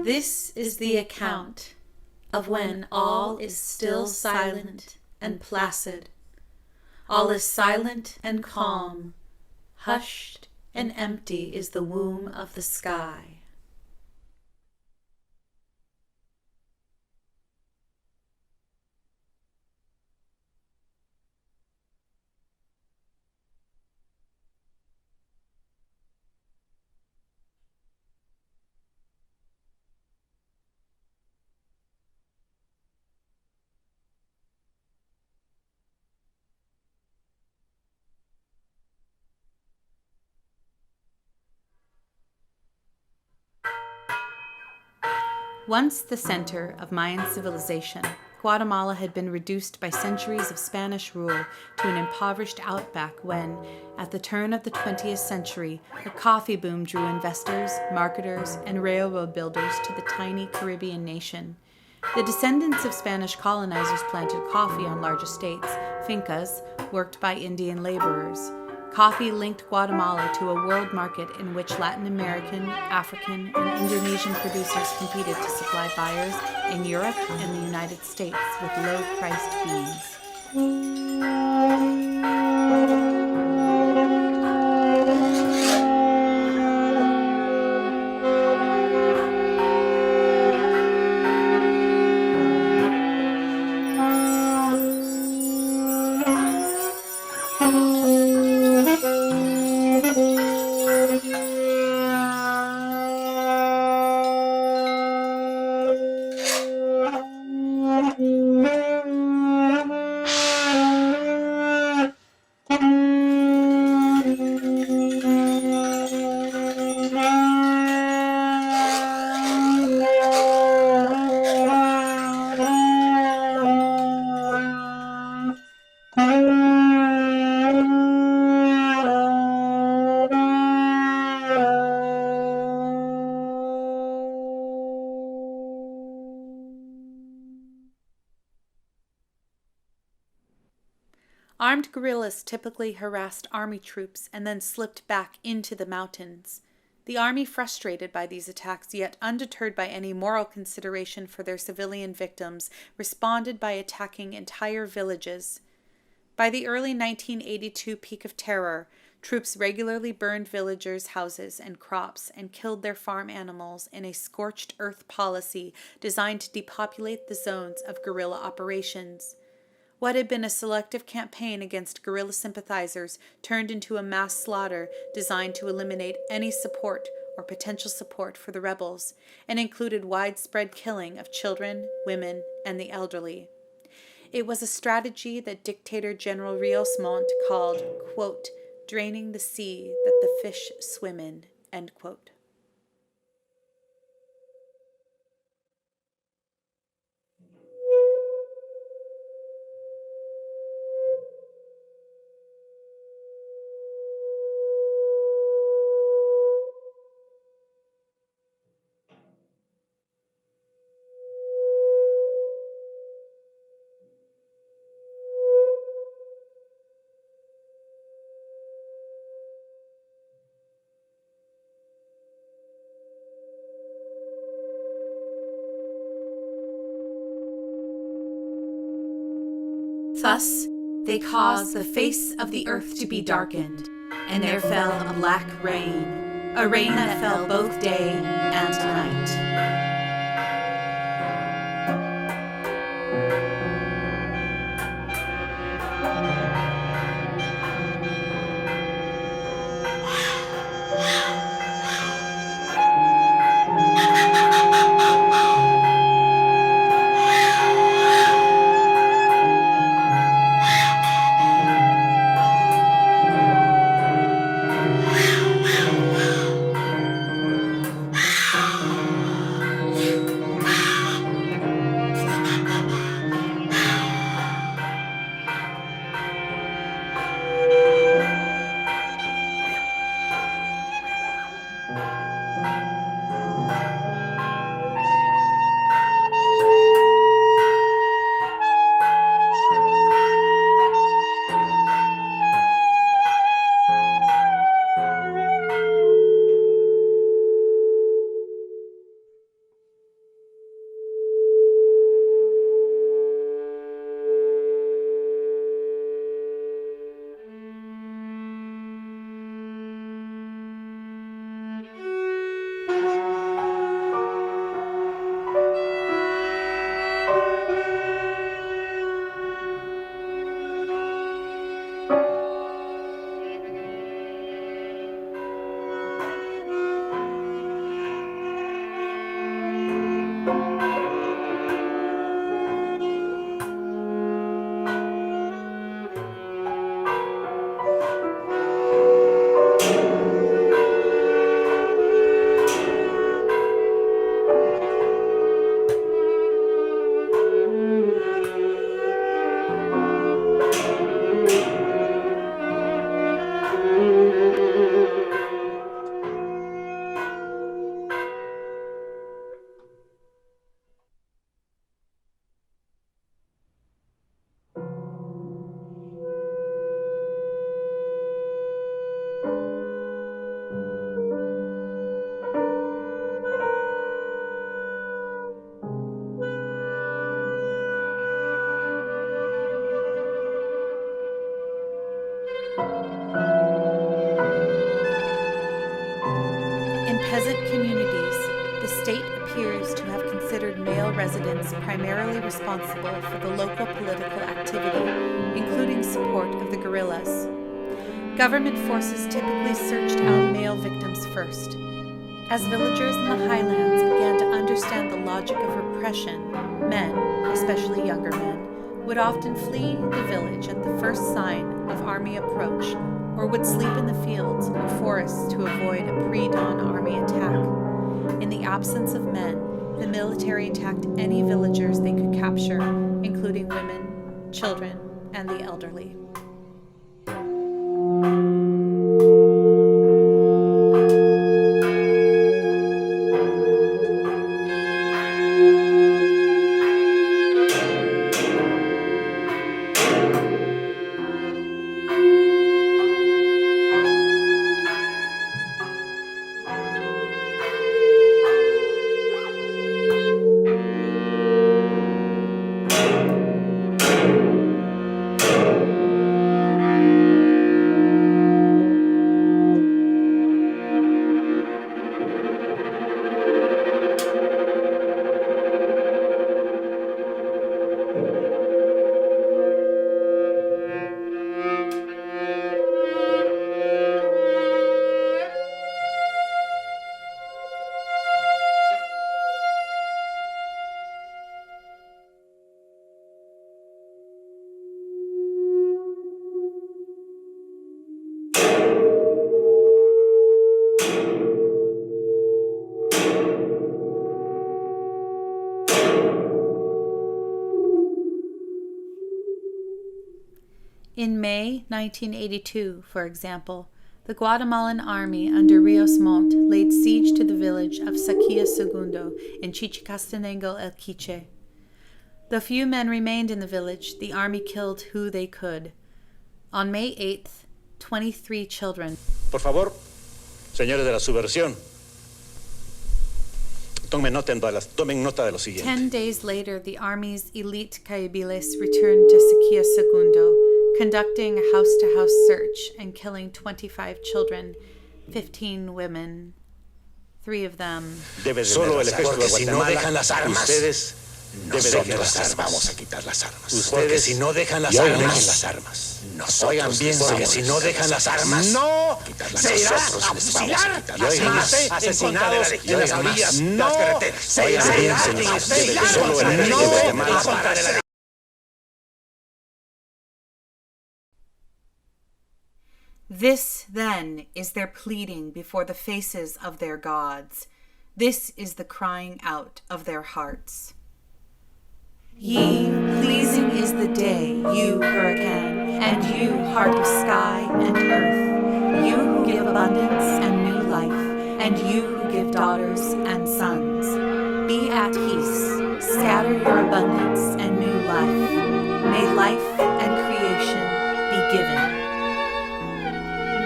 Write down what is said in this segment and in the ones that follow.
This is the account of when all is still silent and placid. All is silent and calm. Hushed and empty is the womb of the sky. Once the center of Mayan civilization, Guatemala had been reduced by centuries of Spanish rule to an impoverished outback when, at the turn of the 20th century, a coffee boom drew investors, marketers, and railroad builders to the tiny Caribbean nation. The descendants of Spanish colonizers planted coffee on large estates, fincas, worked by Indian laborers. Coffee linked Guatemala to a world market in which Latin American, African, and Indonesian producers competed to supply buyers in Europe and the United States with low-priced beans. Armed guerrillas typically harassed army troops and then slipped back into the mountains. The army, frustrated by these attacks, yet undeterred by any moral consideration for their civilian victims, responded by attacking entire villages. By the early 1982 peak of terror, troops regularly burned villagers' houses and crops and killed their farm animals in a scorched earth policy designed to depopulate the zones of guerrilla operations. What had been a selective campaign against guerrilla sympathizers turned into a mass slaughter designed to eliminate any support or potential support for the rebels, and included widespread killing of children, women, and the elderly. It was a strategy that dictator General Rios Montt called, quote, draining the sea that the fish swim in, end quote. Thus, They caused the face of the earth to be darkened, and there fell a black rain, a rain that fell both day and night. Peasant communities, the state appears to have considered male residents primarily responsible for the local political activity, including support of the guerrillas. Government forces typically searched out male victims first. As villagers in the highlands began to understand the logic of repression, men, especially younger men, would often flee the village at the first sign of army approach, or would sleep in the fields or forests to avoid a pre-dawn army attack. In the absence of men, the military attacked any villagers they could capture, including women, children, and the elderly. In May 1982, for example, the Guatemalan army under Rios Montt laid siege to the village of Saquilla Segundo in Chichicastenango El Quiche. Though few men remained in the village, the army killed who they could. On May 8th, 23 children. Por favor, señores de la subversión, tomen nota de lo siguiente. 10 days later, the army's elite caibiles returned to Saquilla Segundo, conducting a house-to-house search and killing 25 children, 15 women, 3 of them. Solo el ejército de si no Guatemala, dejan las armas, ustedes nosotros les vamos a quitar las armas. Porque si no dejan las armas, oigan bien, porque si no dejan las armas, no se irá a fusilar más asesinados en las orillas de las carreteras. Se irá a fusilar solo el ejército de Guatemala. This, then, is their pleading before the faces of their gods. This is the crying out of their hearts. Ye, pleasing is the day, you hurricane, and you heart of sky and earth, you who give abundance and new life, and you who give daughters and sons. Be at peace, scatter your abundance and new life. May life and creation be given.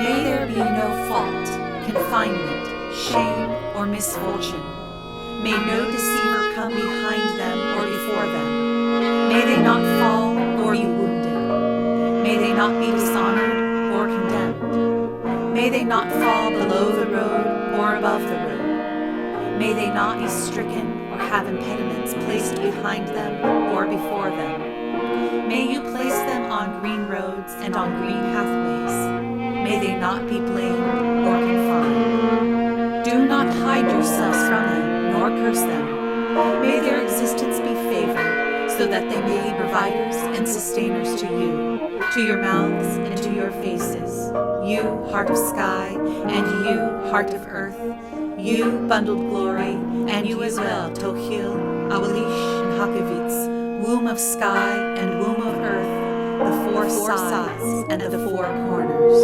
May there be no fault, confinement, shame, or misfortune. May no deceiver come behind them or before them. May they not fall or be wounded. May they not be dishonored or condemned. May they not fall below the road or above the road. May they not be stricken or have impediments placed behind them or before them. May you place them on green roads and on green pathways. May they not be blamed or confined. Do not hide yourselves from them, nor curse them. May their existence be favored, so that they may be providers and sustainers to your mouths and to your faces. You, heart of sky, and you, heart of earth. You, bundled glory, and you as well, Tohil, Awalish, and Hakavitz, womb of sky and womb of earth, the four sides and the 4 corners.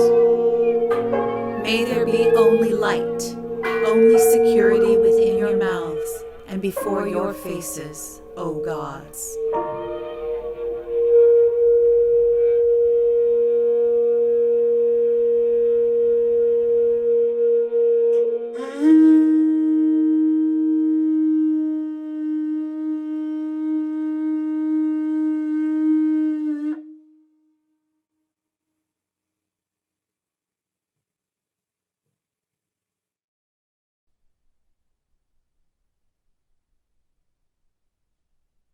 May there be only light, only security within your mouths and before your faces, O gods.